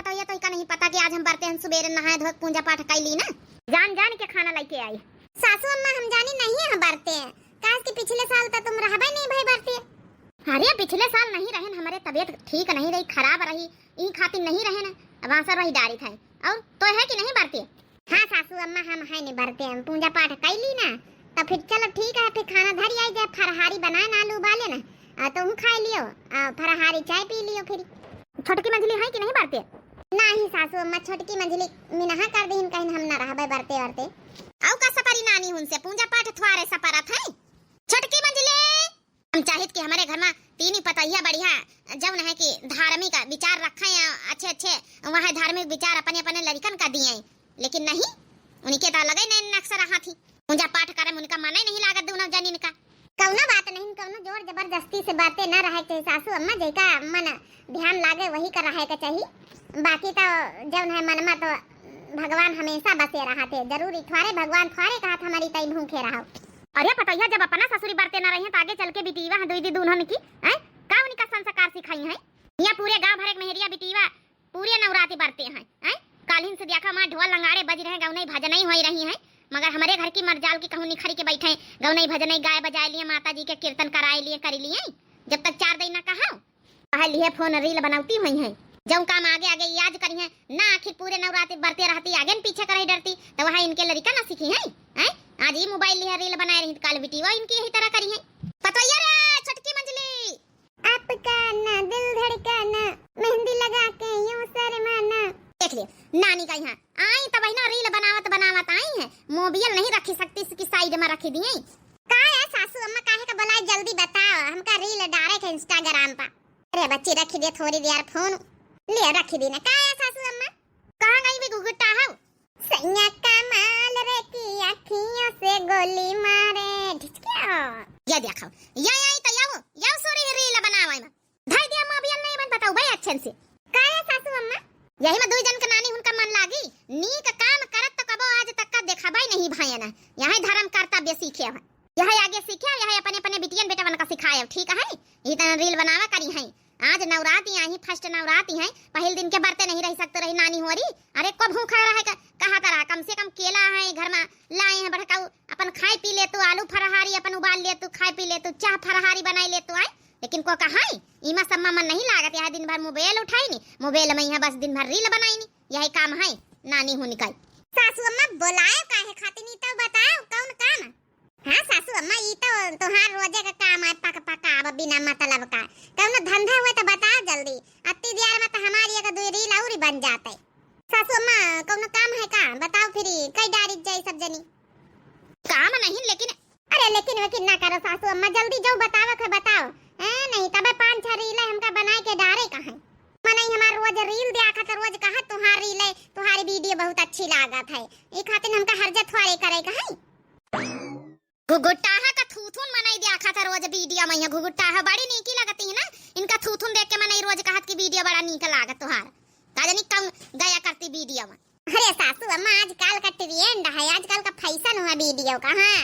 पता तो नहीं पता कि आज हम बरते हैं सुबेरे नहाए धोए पूजा पाठ कैली ना, जान जान के खाना लेके आई। सासू अम्मा हम जानी नहीं है बरते हैं, काश कि पिछले साल तो तुम रहबे नहीं भाई बरते। अरे पिछले साल नहीं रहे, हमारे तबीयत ठीक नहीं रही, खराब रही, ई खातिर नहीं रहे ना, अब आसर रही डारी था। और तो है कि नहीं बरते? हाँ सासू अम्मा हम है नहीं बरते, हम पूजा पाठ कैली ना, तो फिर चलो ठीक है, फिर खाना धरी आई जाए, फरहारी बनाए ना आलू उबाले ना, तुम खा लियो, फरहारी चाय पी लियो। फिर छोटकी मंझली है कि नहीं बरते? नहीं सासू अम्मा छोटकी मंझली मिनहा कर दीन, कहीं हम ना रहबे बरते बरते। औ का सपरी नानी हुन से पूजा पाठ थवारे सपरत है। छोटकी मंझली हम चाहत कि हमारे घर में तीन ही पतैया बढ़िया जौन है कि धार्मिक विचार रखे हैं, अच्छे अच्छे वहाँ धार्मिक विचार अपने अपने लड़कन का दिए, लेकिन नहीं उनके तो लगे नहीं नक्शा रहा थी पूजा पाठ करे, उनका मन ही नहीं लागत दोनों जनी का। कौनो बात नहीं, कौनो जोर जबरदस्ती से बातें न रहे चाहिए सासू अम्मा, जेका मन ध्यान लागे वही कर रहे के चाहिए, बाकी तो जौन है मन में तो भगवान हमेशा बसे रहा थे, जरूर इथवारे भगवान थवारे कहा था हमारी तई भूखे रहो। अरे पतैया जब अपना ससुरी बरते न रही तो आगे चल के बिटीवा है दुई दुल्हन की हैं का उनका संस्कार सिखाई है। यहाँ पूरे गांव भर में मेहरिया बिटीवा पूरे नवरात्रि बरते हैं हैं कालीन से देखा मां ढोल लंगाड़े बज रहे, गौनई भजन ही हो रही है, मगर हमारे घर की मरजाल की कहूँ निखरी के बैठे गौनई भजन गाय बजाए लिए, माता जी के कीर्तन कराए लिए कर लिए, जब तक 4 दिन न कहा लिए फोन रील बनाती हुई है, जब काम आगे आगे याद करी है ना, आखिर पूरे नवरात्रि बरते रहती आगे पीछे करे डरती, तो वहाँ इनके लड़का ना सीखी है हैं आज ही मोबाइल लिया रील बनाए रही, काल बेटी वो इनकी यही तरह करी है। पतैया रे छोटकी मंझली आपका ना दिल धड़काना, मेहंदी लगा के यूं शर्माना। देख लिए नानी का यहाँ आई तब ना रील बनावत बनावत आई है, मोबाइल नहीं रखी सकती, इसकी साइड में रखी दी का है सासू अम्मा, काहे का बुलाए जल्दी बताओ, हमका रील डाले के इंस्टाग्राम पर। अरे बच्ची रखी दे थोड़ी देर फोन ले रखी दी ना, का है सासू अम्मा? कहां गई भी गुगुट्टा है सैया कमाल रे की अखियों से गोली मारे ढिचकिया। ये देखो ये आई तो याओ सॉरी रील बनावे में भाई दिया मोबाइल नहीं बन बताओ भाई अच्छे से। का है सासू अम्मा? यही में 2 जन के नानी उनका मन लागी नीक काम करत तो कबो आज तक का देखा भाई नहीं भाई ना, यही धर्म कर्तव्य सीखे है, यही आगे सीखे, यही अपने अपने बिटियन बेटा का सिखाए, ठीक है इतना रील बनावा करी है। आज नवरात्रि आई फर्स्ट नवरात्रि है, पहले दिन के बरते नहीं रह सकते रही नानी हो रही, अरे को भूखा रहे कहा तरह कम से कम केला है घर में लाए हैं बड़काऊ, अपन खाई पी ले, तू आलू फरहारी अपन उबाल ले, तू खाई पी ले, तू चाह फरहारी बनाई ले, तू आए, लेकिन को कहा इमा सब मन नहीं लागत, यह दिन भर मोबाइल उठाई नी, मोबाइल में यहाँ बस दिन भर रील बनाई नी, यही काम है नानी होने का। सासू अम्मा बुलाए काहे खातिर नी तो बताओ कौन काम? हाँ सासू अम्मा ई तो तोहार रोजे का काम है, पक पका बिना मतलब का, कौन धंधा हुए तो बताओ जल्दी, अति देर में तो हमारी एक 2 रील और बन जाते। सासू अम्मा कौन काम है का बताओ, फिर कई डारी जाए सब जनी। काम नहीं लेकिन अरे लेकिन वकील ना करो सासू अम्मा, जल्दी जो बताओ के बताओ, नहीं तबे 5-6 रील हमका बनाए के डारे कहां मने हमार रोज रील देखा तो रोज कहा तुम्हारी रील तुम्हारी वीडियो बहुत अच्छी लागत है, ई खातिर हमका हरजत वाले करे कहां घुघुट्टा का थूथुन मनाई दिया था रोज वीडियो में, घुघुट्टा है बड़ी नीकी लगती है ना, इनका थूथुन देख के मनाई रोज कहत की वीडियो बड़ा नीक लागत तोहार, काजनी कम गया करती वीडियो में। अरे सासू अम्मा आजकल का ट्रेंड है, आजकल का फैशन हुआ वीडियो का, हाँ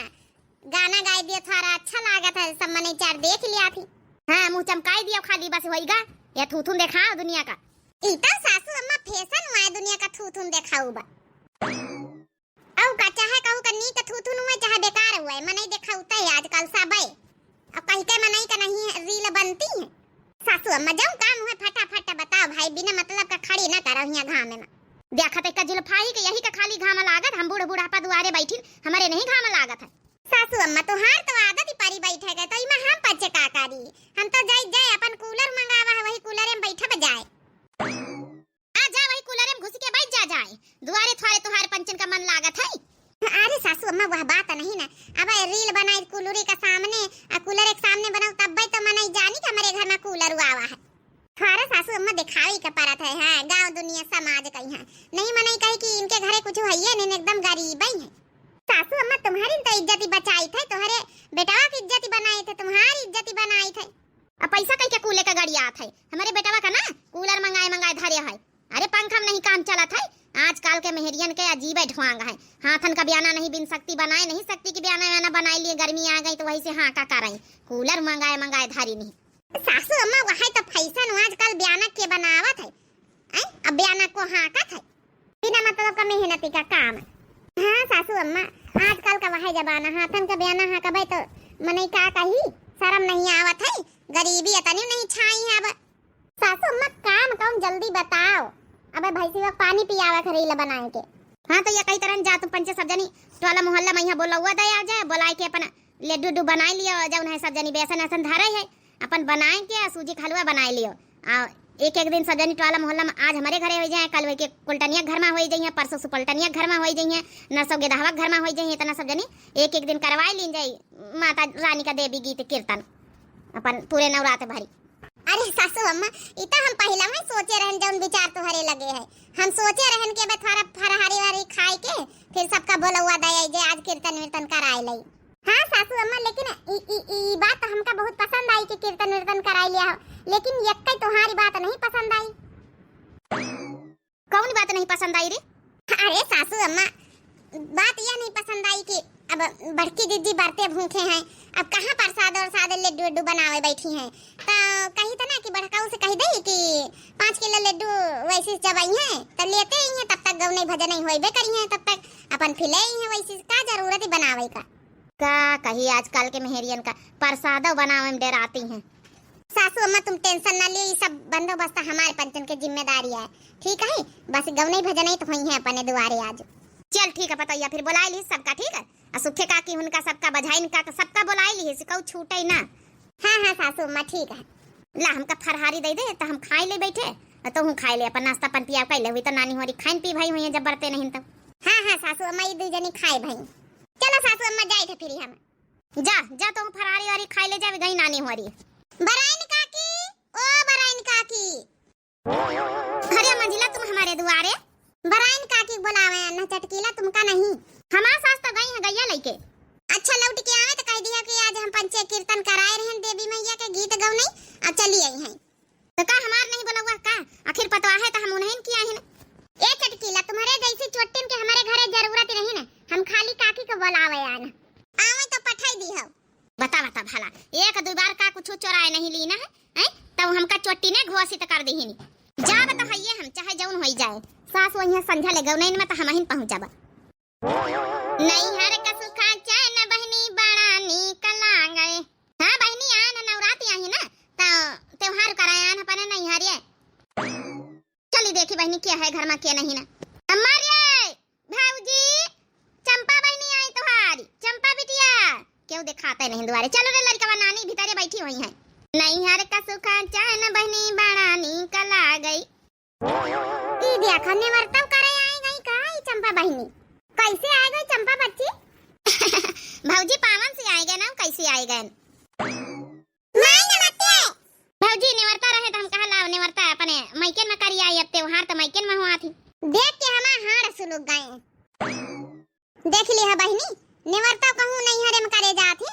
गाना गाई दियो थोड़ा अच्छा लागत है, सब मने 4 देख लिया थी, हाँ मुंह चमकाई दियो खाली बस होईगा, या थूथुन दिखाओ दुनिया का। इतना सासू अम्मा फैशन हुआ है दुनिया का थूथुन दिखाऊ बा, औ का चाहे कहू का नीक थूथुन हुआ चाहे बेकार हुआ है, मने दिखाउता है आजकल सब है, अब कहीं के मनाई का नहीं रील बनती है। सासू अम्मा जाओ काम हुआ फटाफट बताओ भाई, बिना मतलब का खड़ी ना करो यहाँ घाम में। देखा तक का जुल्फाई के यही का खाली घाम लागत, हम बूढ़ बूढ़ापा दुआरे बैठी हमारे नहीं घाम लागत है। सासू अम्मा तो हार तो आदत ही परी बैठे गए, तो इमा हम पचे का करी, हम तो जाए अपन कूलर मंगावा है, वही कूलर में बैठा बजाए आ जा वही कूलर में घुस के बैठ जाए, दुआरे थोड़े तुहार पंचन का मन लागत है। अरे सासू अम्मा वह बात नहीं ना, अब रील बनाई कूलरी का सामने कूलर एक सामने बनाओ तब तो मनाई जानी कि हमारे घर में कूलर आवा है, थोड़ा सासू अम्मा दिखाई का परत है, हाँ गांव दुनिया समाज कहीं है नहीं मनाई कही कि इनके घरे कुछ है नहीं, एकदम गरीब ही है। सासू अम्मा तुम्हारी तो इज्जत बचाई थे, तुम्हारे बेटावा की इज्जत बनाई थे, तुम्हारी इज्जत बनाई थे, अब पैसा कहीं के कूले का गाड़ी आत है, हमारे बेटावा का ना कूलर मंगाए धरे है, अरे पंखा में नहीं काम चला था, आजकल के मेहरियन के अजीब ढोंग है, हाथन का बयाना नहीं बिन सकती, बनाए नहीं सकती कि बयाना बनाई लिए, गर्मी आ गई तो वही से हाँ का कर रही, कूलर मंगाए धरी नहीं। सासू अम्मा वही तो फैशन आजकल बयाना के बनावत है, अब बयाना को हाँ का थे बिना मतलब का मेहनती का काम। हाँ सासू अम्मा आजकल का वही जमाना हाथन का बयाना हाँ का भाई तो मनई का कही शर्म नहीं आवत है, गरीबी अतनी नहीं छाई है। अब सासू अम्मा काम कौन जल्दी बताओ, अब भैंसी का पानी पियावा खरीला बनाए के। हाँ तो ये कई तरह जा तुम पंचे सब जनी टोला मोहल्ला में यहाँ बोला हुआ दया जाए बोलाए के अपन लड्डू उड्डू बनाए लियो जौन है सब जनी बेसन ऐसन धरे है अपन बनाए के सूजी खलुआ बनाए लियो। एक एक दिन सब जनी टोला मोहल्ला में आज हमारे घरे हो जाए, कल वे के कुलटनिया घर में हो जाइए, परसों सुपलटनिया घर में हो जाइए, नरसों गेदहवा घर में हो जाइए। इतना सब जनी एक एक दिन करवाई लीन जाई माता रानी का देवी गीत कीर्तन अपन पूरे नवरात्र भरी। अरे सासू अम्मा इतना हम पहला में सोचे रहन जौन विचार तुम्हारे लगे है, हम सोचे रहन के थोड़ा फरहारी वारी खाए के फिर सबका बोला हुआ दया जे आज कीर्तन वीर्तन कराए लई। हाँ सासू अम्मा लेकिन ई बात हमका बहुत पसंद आई कि कीर्तन वीर्तन कराए लिया हो, लेकिन यक्कई तुम्हारी बात नहीं पसंद आई। कौन बात नहीं पसंद आई रे? अरे सासू अम्मा बात यह नहीं पसंद आई कि अब बड़की दीदी बरते भूखे हैं, अब कहाँ प्रसाद और सादे लड्डू उड्डू बनावे बैठी हैं, तो कही था ना कि बड़काऊ से कही दे कि 5 किलो लड्डू वैसे जबाई हैं तो लेते ही हैं, तब तक गौने भजन नहीं होइबे करी हैं, तब तक अपन फिले ही हैं, वैसे का जरूरत है बनावे का। कही आजकल के मेहरियन का प्रसाद बनावे में डराती हैं। सासू अम्मा तुम टेंशन ना लियो, ये सब बंदोबस्त हमारे पंचन की जिम्मेदारी है, ठीक है? बस गौने भजन ही तो हुई है अपने दुआरे आज। चल ठीक है पता फिर बुला ली सबका, ठीक है? सुखे काकी उनका सबका बधाई का सबका बुलाई ली से छूटे ना। हाँ हाँ सासू अम्मा ठीक है। ला हमका फरहारी दे दे तो हम खाए ले बैठे तो हूँ खाए ले अपन नाश्ता पन पिया कर ले हुई तो नानी हमारी खाइन पी भाई हुई है जब बरते नहीं तो। हाँ हाँ सासू अम्मा ये 2 जनी खाए भाई। चलो सासू अम्मा जाए थे फिर हम जा जा तो फरहारी वारी खाए ले जावे गई नानी हमारी। बराइन काकी ओ बराइन काकी। अरे मंजिला तुम हमारे दुआरे। बराइन काकी बुलावे न चटकीला तुमका नहीं। हमारे सास तो गई है गैया लेके। अच्छा लौट के आवे तो कह दिया कि आज हम पंचे कीर्तन कराए रहे देवी मैया के गीत गौने अब चली आई हैं। तो का हमार नहीं बोला हुआ का आखिर पता है तो हम उन्हें किया है ना। ए चटकीला तुम्हारे जैसी चोटिन के हमारे घरे जरूरत नहीं ना, हम खाली काकी को बुलावे आना आवे तो पठाई दी हो। बता बता भला एक दो बार का कुछ चोराए नहीं ली ना है तब हमका चोटी ने घोषित कर दी ही जा बता हइए हम चाहे जौन होई जाए सास वही संझा ले गौनैन में तो हम ही पहुंच जाबा। नहीं हर का सुखा चैन बहनी बड़ा निकला गए। हाँ बहनी आन नवरात्रि आई ना तो त्योहार कराया न पने नहीं हरिए। चली देखी बहनी क्या है घर में क्या नहीं ना। हमारे भाऊजी चंपा बहनी आई तुम्हारी, चंपा बिटिया क्यों दिखाते नहीं दुआरे। चलो रे लड़का नानी भीतरे बैठी हुई है। नहीं हर का सुखा चैन बहनी बड़ा निकला गई। ई देखा निवर्तन करे आई गई का चंपा बहनी कैसे आ गई चंपा बच्ची। भाऊजी पावन से आए गए ना कैसे आए गए। भाऊजी निवर्ता रहे तो हम कहा लाओ निवर्ता अपने मायके में करी आई, अब त्योहार तो मायके में हुआ थी। देख के हमार हाड़ सुलग गए। देख लिया बहनी निवर्ता कहूं नहीं हरे में करे जाती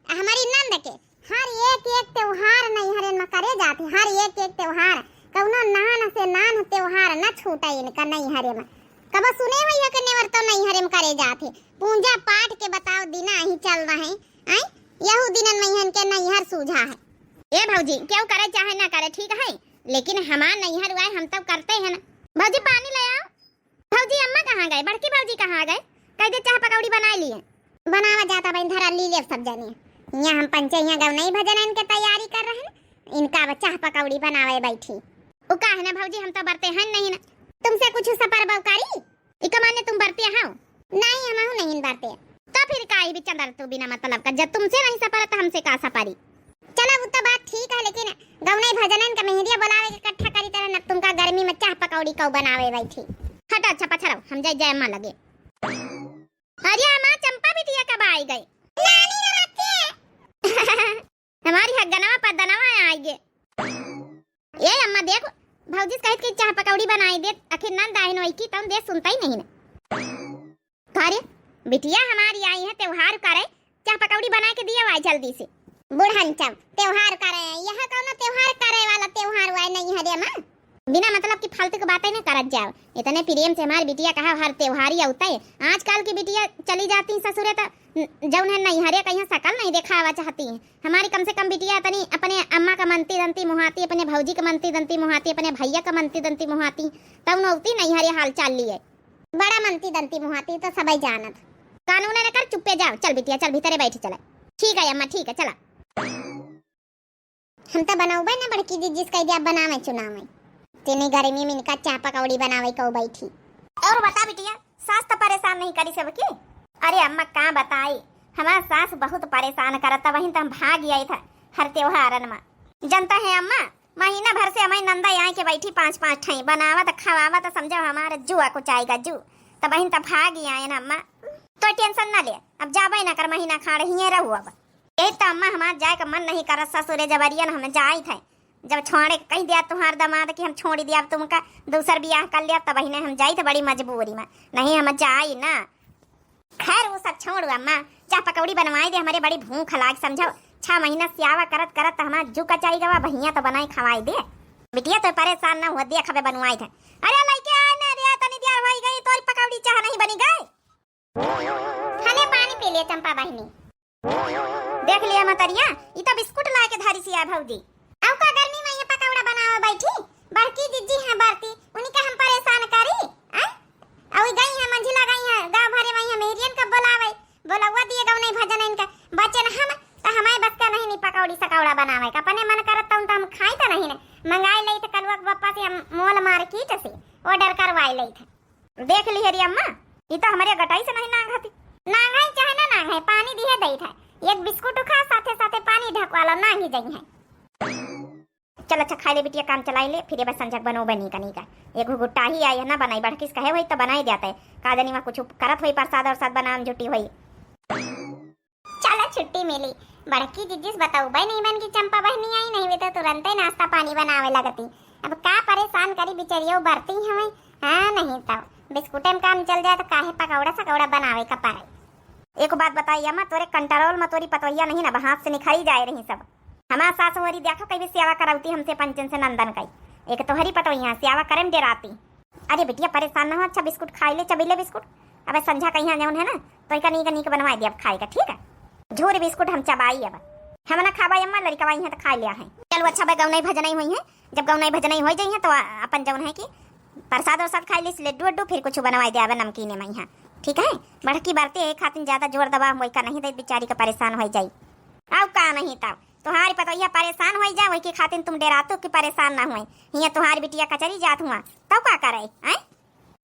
हमारी नंद के हर एक त्योहार नहीं हरे में करे जाती, हर एक त्योहार कौनो नान से नान त्योहार न छूटा इनका नहीं हरे में। कब सुने हुई है कि निवर्ता नहीं हरे में करे जाते पूजा पाठ के बताओ दिना ही चल रहे हैं यहू दिनन में इनके नैहर सूझा है। ए भाऊजी क्यों करे चाहे ना करे ठीक है, लेकिन हमार नैहर हुआ हम तब करते हैं ना। भाऊजी पानी ले आओ। भाऊजी अम्मा कहाँ गए, बड़की भाऊजी कहाँ गए? कह दे चाह पकौड़ी बना लिए। बनावा जाता बहन धरा ली ले सब जने यहाँ हम पंचे यहाँ गौनई भजन इनके तैयारी कर रहे हैं, इनका बच्चा पकौड़ी बनावे बैठी। ओ का है ना भाऊजी हम तो बरते हैं नहीं ना। तुमसे कुछ सपर बवकारी इका माने तुम बरते हो नहीं हम नहीं बरते तो फिर काहे भी चंदर तू बिना मतलब का जब तुमसे नहीं सपर तो हमसे का सपारी। चलो वो तो बात ठीक है, लेकिन गौनई भजन का मेहरिया बुलावे के इकट्ठा करी तरह न तुमका गर्मी में चाह पकौड़ी कौ बनावे बैठी। हट अच्छा पछड़ो हम जय जय मां लगे। अरे मां चंपा बिटिया कब आई गई। नानी नमस्ते। हमारी हगनवा पदनवा आई गे। ए अम्मा देखो भाऊजी कहत के चाह पकौड़ी बनाई दे आखिर नंद आइन वही की तुम दे सुनता ही नहीं ना। अरे बिटिया हमारी आई है त्योहार करे चाह पकौड़ी बना के दिया वाई जल्दी से। बुढ़न चम त्योहार करे यह कौन त्योहार करे वाला त्योहार हुआ नहीं हरे मां। बिना मतलब की फालतू की बातें न करत जाओ। इतने प्रेम से हमारी बिटिया कहा हर त्योहारी होता है। आजकल की बिटिया चली जाती ससुरे तो जौन है नहीं हरे कहीं शकल नहीं दिखावा चाहती है। हमारी कम से कम बिटिया तनी अपने अम्मा का मनती दंती मुहाती, अपने भौजी का मनती दंती मुहाती, अपने भैया का मनती दंती मुहाती, तब नौती नहीं हरे हाल चाल लिए। बड़ा मनती दंती मुहाती तो सबई जानत। कानून ने कर चुप्पे जाओ। चल बिटिया चल भीतरे बैठ चले। ठीक है अम्मा ठीक है चला। हम तो बनाऊबे ना बड़की जिस कह दिया बनावे चुनावे। तेने गर्मी में इनका चाय पकौड़ी बनावे को बैठी। और बता बिटिया सास तो परेशान नहीं करी सब की? अरे अम्मा कहाँ बताई, हमारा सास बहुत परेशान करता। वहीं तो हम भाग आए था हर त्योहारन में। जनता है अम्मा महीना भर से हमारी नंदा यहाँ के बैठी 5-5 ठाई बनावा तो खवावा तो समझो हमारे जुआ कुछ आएगा जू। तो वहीं तो भाग आए ना अम्मा। तो टेंशन ना ले, अब जाबे ना कर महीना खाड़ ही रहू। अब यही तो अम्मा हमारा जाए का मन नहीं कर ससुरे जबरियन हमें जाए थे। जब छोड़े कह दिया तुम्हार दामाद कि हम छोड़ दिया अब तुमका दूसर ब्याह कर लिया तब ही हम जाई थे बड़ी मजबूरी में। नहीं हम जाई ना। खैर वो सब छोड़ो अम्मा, चाय पकौड़ी बनवाई दे, हमारे बड़ी भूख लाग समझो। 6 महीना सियावा करत करत हमारा जू का चाहिए गवा भैया तो बनाई खवाई दे। बिटिया तो परेशान ना हुआ देख हमें बनवाई थे। अरे लइके आ ना रे तनी देर हो गई तोरी पकौड़ी चाह नहीं बनी गई। खाने पानी पी ले चंपा बहनी। देख लिया मतरिया ई तो बिस्कुट ला के धारी सिया भौजी। अब का गर्मी में ये पकौड़ा बनावे बैठी। बड़की जिज्जी है बरती उन्हीं का हम परेशान करी। और गई है मंझिला गई है गांव भरे में है मेहरियन का बुलावे बोलवा दिए गांव नहीं भजन इनका बचन हम तो हमारे बस का नहीं पकौड़ी सकौड़ा बनावे का। अपने मन करत तो हम खाई तो नहीं ना मंगाई ले तो कलवा पप्पा से हम मोल मार्केट से ऑर्डर करवाई ले थे। देख ली हरी अम्मा ई तो हमारे गटाई से नहीं नांगती। नांगाई चाहे ना नांगाई पानी दिए दई था। एक बिस्कुट खा साथे साथे पानी ढकवालो नांगी जई है। चल अच्छा खाई ले बिटिया काम चलाई ले फिर बस संजक बनो बनी का नहीं का। एक गुट्टा ही आई है ना बनाई बढ़ किस कहे हुई तो बनाई जाता है। काजनी में कुछ करत हुई प्रसाद और साथ बनाम जुटी हुई। चला छुट्टी मिली। बड़की जिज्जिस बताऊ भाई नहीं बन की चंपा बहनी आई नहीं वे तो तुरंत ही नाश्ता पानी बनावे लगती। अब का परेशान करी बिचरियो बरती हमें। हाँ नहीं तो बिस्कुटे में काम चल जाए तो काहे पकौड़ा सकौड़ा बनावे का पारे। एक बात बताई अम्मा तोरे कंट्रोल में तोरी पतोहिया नहीं ना हाथ से निखरी जाए रही सब। हमारा सास होरी देखो कभी सेवा कराती हमसे पंचन से नंदन कई। एक तो हरी पतोहिया सेवा करे में डराती। अरे बिटिया परेशान ना हो। अच्छा बिस्कुट खाई ले चबीले बिस्कुट। अब संझा कहीं जौन है ना तो कनी का बनवा दिया अब खाएगा ठीक है। झोरी बिस्कुट हम चबाई अब हम ना खाबाई अम्मा लड़कवाई है तो खा लिया है। चलो अच्छा भाई गौनाई भजनाई हुई है। जब गौनाई भजनाई हो जाई है तो अपन जौन है कि प्रसाद और साथ खाई ली लड्डू वड्डू फिर कुछ बनवाई दिया नमकीन में यहाँ ठीक है। बड़की बारते एक खातिर ज्यादा जोर दबा वही का नहीं दे बेचारी का परेशान हो जाई। अब का नहीं तब तुम्हारी पतोहिया परेशान हो जाए वही की खातिर तुम डरातो कि परेशान ना हुए। यहाँ तुम्हारी बिटिया कचरी जात हुआ तब का करे हैं।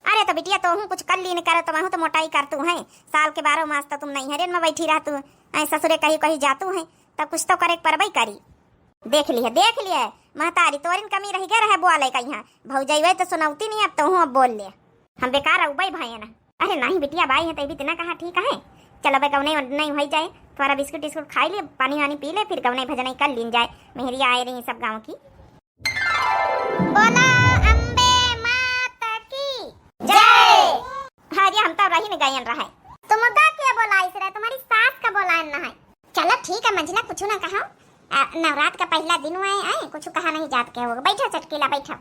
अरे तो बिटिया तो हूँ कुछ कर ली नहीं करे तो वहाँ तो मोटाई करतू है। साल के 12 मास तो तुम नहीं हरेन में बैठी रहतू ऐ ससुरे कहीं कहीं जातू है तब कुछ तो करे परबई करी। देख लिया महतारी तोरिन कमी रही गए रहे बोले का यहाँ भौजाई वही तो सुनौती नहीं अब तो हूँ अब बोल ले हम बेकार उबई भाई ना। अरे नहीं बिटिया बाई है तो भी इतना कहा ठीक है। चलो भाई गवने नहीं हो जाए थोड़ा बिस्कुट बिस्कुट खाई ले पानी वानी पी ले फिर गवने भजन कर लीन जाए। मेहरिया आए रही सब गाँव की। बोला अम्बे माता की जय। हाँ जी हम तो रही न गायन रहा है। तुम का क्या बोलाई से तुम्हारी सास का बोलायन ना है। चलो ठीक है मंजिला कुछ ना कहा। नवरात्र का पहला दिन हुआ है कुछ कहा नहीं जात के होगा। बैठो चटकीला बैठो।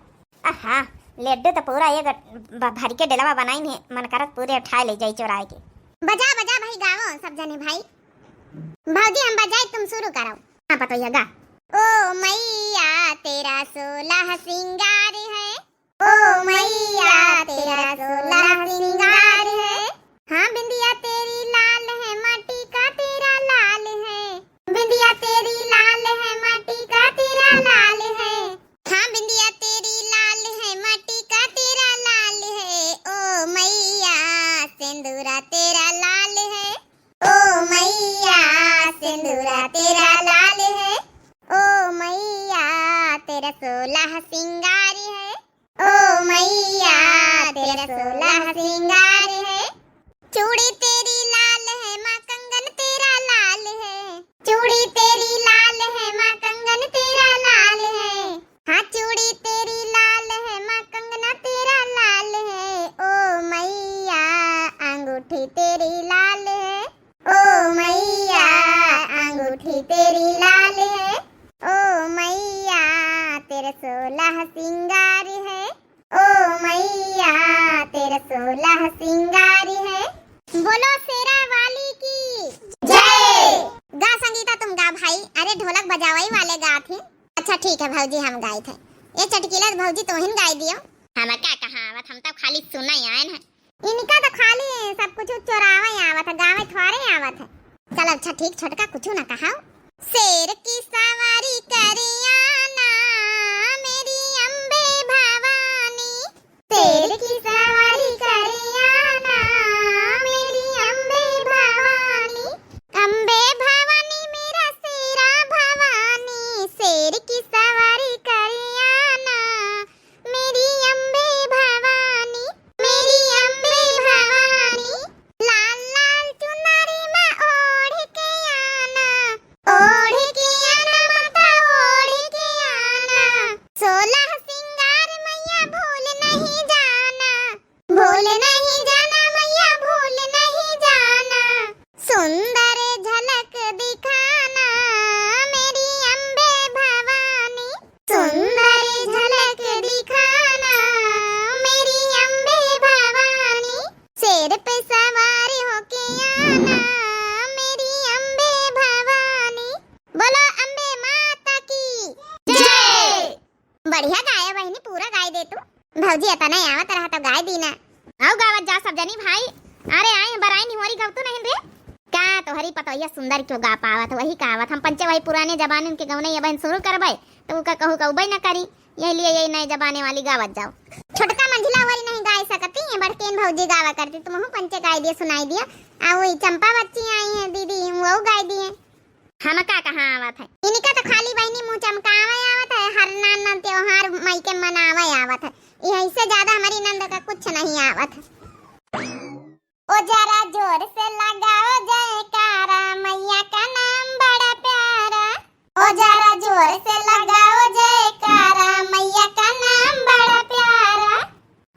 हाँ लड्डू तो पूरा ये भर के डेलवा बनाई नहीं मन करत पूरे उठा ले जाई चोराए के। बजा बजा भाई गाओ सब जने भाई। भौजी हम बजाए तुम शुरू करो। हाँ पतोहिया गा। ओ मैया तेरा 16 सिंगार है। ओ मैया तेरा 16 सिंगार है। हाँ बिंदिया तेरी लाल है माटी का तेरा लाल है। बिंदिया तेरी लाल है माटी का तेरा लाल है। हाँ बिंदिया तेरी लाल है माटी का तेरा लाल है। ओ मैया सिंदूरा तेरा लाल है। ओ मैया सिंदूरा तेरा लाल है। ओ मैया तेरा 16 सिंगार है। ओ मैया तेरा 16 सिंगार है। चूड़ी तेरी लाल है माँ कंगन तेरा लाल है। चूड़ी तेरी लाल है माँ कंगन तेरा लाल है। हाँ चूड़ी तेरी लाल है माँ कंगना तेरा लाल है। ओ मैया अंगूठी तेरी लाल है। ओ मैया अंगूठी तेरी लाल है। ओ मैया तेरे 16 सिंगार है। शेर 16 सिंगारी है। बोलो शेरा वाली की जय। गा संगीता तुम गा भाई। अरे ढोलक बजावाई वाले गा थे। अच्छा ठीक है भौजी हम गाए थे। ये चटकीला भौजी तो हिन गाई दियो। हम क्या कहावत हम तो खाली सुना ही आए हैं। इनका तो खाली सब कुछ चोरावा ही आवत है, गावे थोड़े आवत है। चल अच्छा ठीक छोटका कुछ ना कहाओ। शेर की सवारी करिया ना मेरी अम्बे भवानी। शेर की सवारी करिया ना मेरी अम्बे भवानी। अम्बे भवानी मेरा शेरा भवानी। शेर की सवारी करिया ना मेरी अम्बे भवानी। मेरी अम्बे भवानी। लाल लाल चुनरी में ओढ़ के आना। ओढ़ के आना माता ओढ़ के आना। 16 सिंगार मैया भूल नहीं जाना। भूल नहीं जाना मैया भूल नहीं जाना। सुंदर झलक दिखाना मेरी अम्बे भवानी। सुंदर झलक दिखाना मेरी अम्बे भवानी। शेर पे सवार होके आना मेरी अम्बे भवानी। बोलो अम्बे माता की जय। बढ़िया गाया बहनी, पूरा गाय दे तू। भौजी आता नहीं आवत रहा तो गाय दी ना। आओ गावत जा सब जनी भाई। अरे आए बराई निहोरी गवतु नहीं रे का तोहरी पतोहिया सुंदर क्यों गा पावत वही कावत। हम पंचे वही पुराने जमाने के गवने ये बहन शुरू करबै तो का कहू कहबै ना करी। यही लिए यही नए जमाने वाली गावत जाओ। छोटका मंझला वाली नहीं गाय सकती है, बड़केन भौजी गावा करती। तुम हूं पंचे गाय दिए सुनाई दिया। आ वही चंपा बच्ची आई है दीदी वो गाय दिए। हम का कहां आवत है। इनका तो खाली बहनी मुंह चमकावे आवत है, हर नान त्योहार मई के मनावे आवत है। यही से ज्यादा हमारी नंद का कुछ नहीं आवत है। ओ जरा जोर से लगाओ जयकारा मैया का नाम बड़ा प्यारा। ओ जरा जोर से लगाओ जयकारा मैया का नाम बड़ा प्यारा।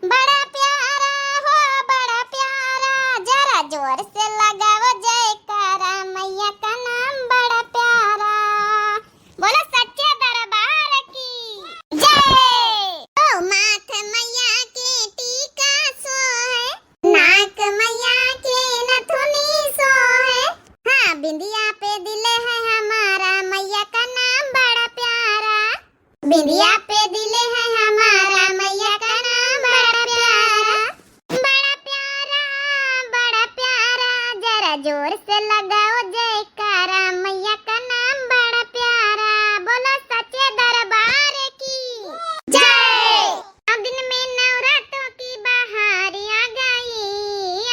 बड़ा प्यारा हो बड़ा प्यारा। जरा जोर से लगाओ जयकारा मैया का नाम बड़ा प्यारा। बोलो सच्चे दरबार की जय। ओ माथ मैया के टीका सोहे। नाक मैया के नथुनी सोहे। हाँ बिंदिया पे दिल है हमारा मैया का नाम बड़ा प्यारा। बिंदिया पे दिल है हमारा मैया का नाम बड़ा प्यारा। बड़ा प्यारा बड़ा प्यारा। जरा जोर से लगाओ जयकारा मैया का नाम बड़ा प्यारा। बोलो सच्चे दरबार की जय। 9 दिन में नवरात्रों की बहार आ गई।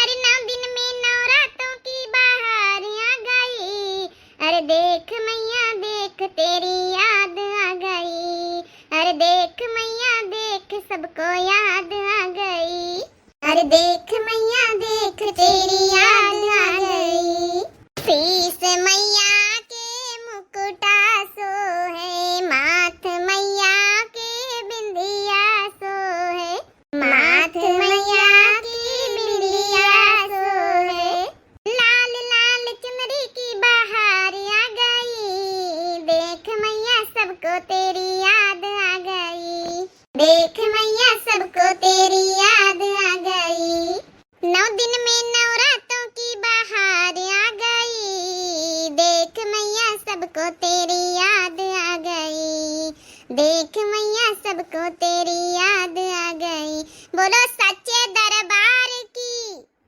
अरे 9 दिन में नवरात्रों की बहार आ गई। अरे देख मैया देख तेरी याद आ गई। अरे देख मैया देख सबको याद आ गई। अरे देख मैया देख तेरी याद आ गई। शीश मैया के मुकुटा सोहे। माथ मैया के बिंदिया सोहे। माथ मैया की बिंदिया सोहे। लाल लाल चुनरी की बहार आ गई। देख मैया सबको तेरी याद आ गई। देख मैया सबको तेरी याद आ गई। 9 दिन में नवरात्रों की बहार आ गई। देख मैया सबको तेरी याद आ गई। देख मैया सबको तेरी याद आ गई। बोलो सच्चे दरबार की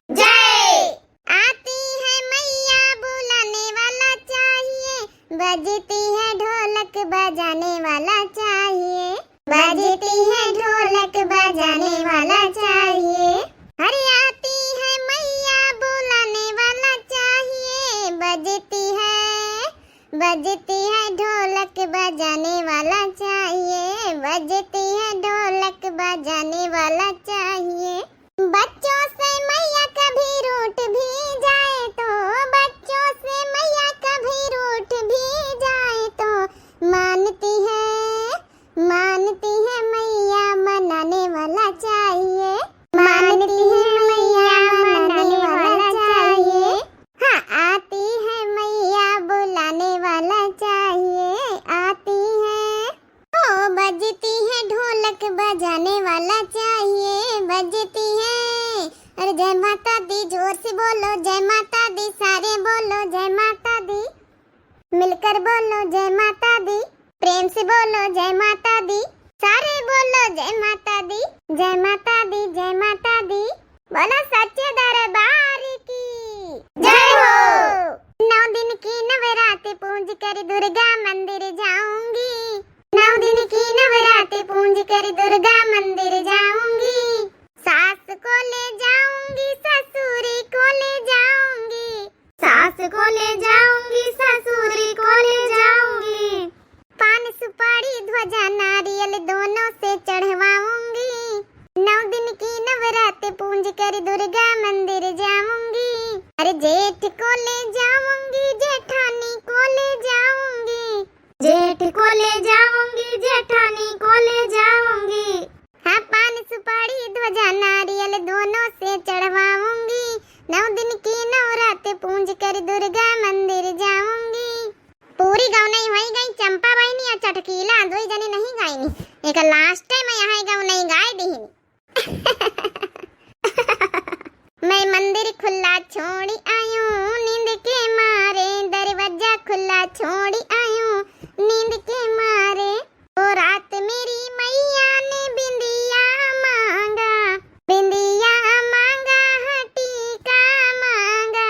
जय। आती है मैया बुलाने वाला चाहिए। बजती है ढोलक बजाने वाला चाहिए। बजती है ढोलक बजाने वाला चाहिए। अरे आती है मैया बुलाने वाला चाहिए। बजती है ढोलक बजाने वाला चाहिए। बजती है ढोलक बजाने वाला चाहिए। बच्चों से मैया कभी रूठ भी जाए तो। बच्चों से मैया कभी रूठ भी जाए तो। मानती है मैया मनाने वाला चाहिए। मानती है मैया मनाने वाला चाहिए। हाँ आती है मैया बुलाने वाला चाहिए। आती है ओ बजती है ढोलक बजाने वाला चाहिए। दी, सारे बोलो जय माता दी। मिलकर बोलो जय माता दी, प्रेम से बोलो जय माता दी। सारे बोलो जय माता दी, जय माता दी, जय माता दी। बोलो सच्चे दरबार की जय हो। 9 दिन की नवरात्रि पूंज कर दुर्गा मंदिर जाऊंगी। 9 दिन की नवरात्रि पूंज कर दुर्गा मंदिर जाऊंगी। सास को ले जाऊंगी, ससुरी को ले जाऊंगी। सास को ले जाऊंगी, ससुरी को ले जाऊंगी। पान सुपारी ध्वजा नारियल दोनों से चढ़वाऊंगी। 9 दिन की नवरात्रि पूंज कर दुर्गा मंदिर जाऊंगी। अरे जेठ को ले जाऊंगी, जेठानी को ले जाऊंगी। जेठ को ले जाऊंगी, जेठानी को ले जाऊंगी। हाँ, पान सुपारी ध्वजा नारियल दोनों से चढ़वाऊंगी। 9 दिन की नवरात्रि पूंज कर दुर्गा मंदिर जाऊंगी। पूरी गाँव नहीं होई गई, चंपा बहनी और चटकीला 2 जने नहीं गायनी। एक लास्ट टाइम यहाँ गाँव नहीं गाय दी। मैं मंदिर खुला छोड़ी आयूं, नींद के मारे दरवाजा खुला छोड़ी आयूं, नींद के मारे। ओ रात मेरी मैया ने बिंदिया मांगा, बिंदिया मांगा, टीका मांगा।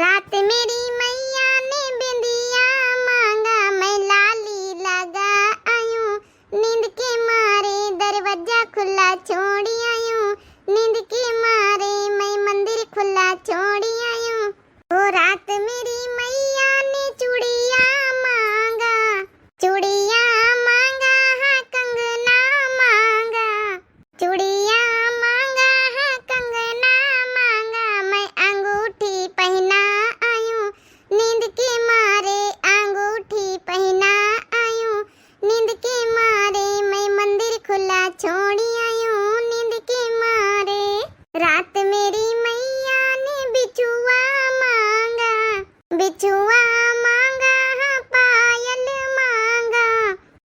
रात मेरी मैया ने बिंदिया मांगा, मैं लाली लगा आयूं, नींद के मारे दरवाजा खुला छोड़ी आयूं, नींद के मारे मैं मंदिर खुला छोड़ी आयूं। ओ रात मेरी मैया ने चूड़िया मांगा, चूड़िया मांगा, हाँ कंगना मांगा। चूड़िया मांगा, हाँ कंगना मांगा, मैं अंगूठी पहना आयूं, नींद के मारे अंगूठी पहना आयूं, नींद के मारे मैं मंदिर खुला छोड़ी आयूं, नींद के मारे। रात मेरी मैया ने बिछुआ मांगा, बिछुआ मांगा, हाँ पायल मांगा।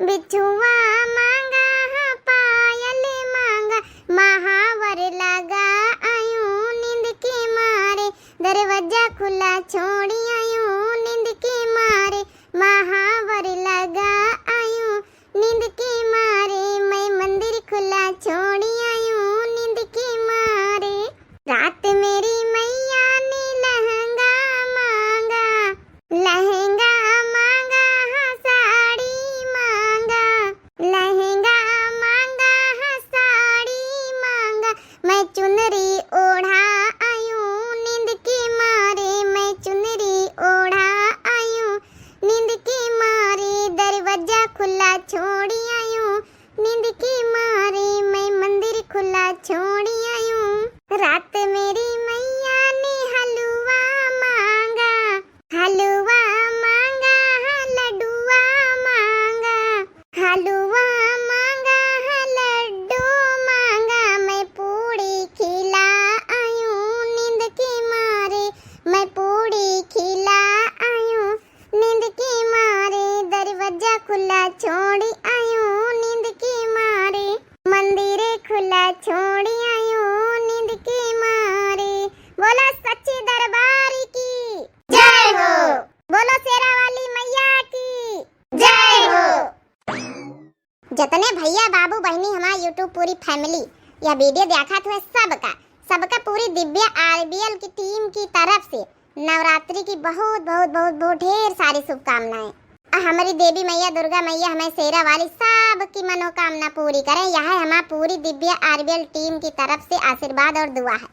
बिछुआ मांगा, हाँ पायल मांगा, महावर लगा आयूं, नींद के मारे दरवाजा खुला छोड़ी आयूं, नींद के मारे महावर लगा आयूं, नींद के मारे मैं मंदिर खुला छोड़ी आयूं, नींद के मारे। रात मेरी मैया ने लहंगा मांगा, लहंगा मांगा, हाँ साड़ी मांगा। लहंगा मांगा, हाँ साड़ी मांगा, मैं चुनरी ओढ़ा आयूं, नींद के मारे मैं चुनरी ओढ़ा आयूं, नींद के मारे दरवाजा खुला छोड़ी आयूं, नींद के मारे मैं मंदिर खुला छोड़ी आयूं। रात मेरी मैया ने हलवा मांगा, हलवा मांगा, हाँ लड्डुआ मांगा। हलवा मांगा, हाँ लड्डू मांगा, मैं पूड़ी खिला आयूं, नींद के मारे मैं पूड़ी खिला आयूं, नींद के मारे दरवाजा खुला छोड़ी आयूं, नींद के मारे मंदिर खुला छोड़ी आयूं, नींद के मारे। बोलो सच्चे दरबार की जय हो। बोलो शेरा वाली मैया की जय हो। जितने भैया बाबू बहनी हमारे यूट्यूब पूरी फैमिली या वीडियो देखा तो सबका पूरी दिव्या आरबीएल की टीम की तरफ से नवरात्रि की बहुत बहुत बहुत बहुत ढेर सारी शुभकामनाएं। हमारी देवी मैया दुर्गा मैया हमें शेरा वाली सब की मनोकामना पूरी करें, यह हमारी पूरी दिव्या आरबीएल टीम की तरफ से आशीर्वाद और दुआ है।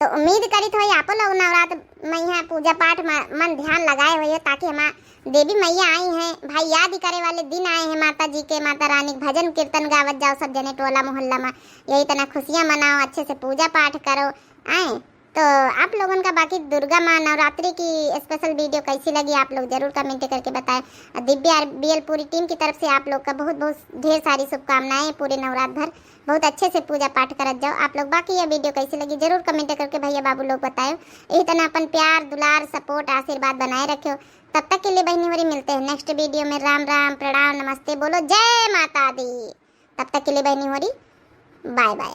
तो उम्मीद करी तो आप लोग नवरात्र मैया पूजा पाठ मन ध्यान लगाए हुए हो, ताकि हमारी देवी मैया आई हैं भाई, याद करे वाले दिन आए हैं माता जी के, माता रानी भजन कीर्तन गावत जाओ सब जने टोला मोहल्ला में, यही तरह खुशियाँ मनाओ, अच्छे से पूजा पाठ करो। आए तो आप लोगों का बाकी दुर्गा माँ नवरात्रि की स्पेशल वीडियो कैसी लगी आप लोग जरूर कमेंट करके बताएं। दिव्या आरबीएल पूरी टीम की तरफ से आप लोग का बहुत बहुत ढेर सारी शुभकामनाएं, पूरे नवरात्र भर बहुत अच्छे से पूजा पाठ करत जाओ आप लोग। बाकी ये वीडियो कैसी लगी जरूर कमेंट करके भैया बाबू लोग बताएं। यही तरह अपन प्यार दुलार सपोर्ट आशीर्वाद बनाए रखो। तब तक के लिए बहनी होरी मिलते हैं नेक्स्ट वीडियो में। राम राम प्रणाम नमस्ते बोलो जय माता दी। तब तक के लिए बहनी होरी बाय बाय।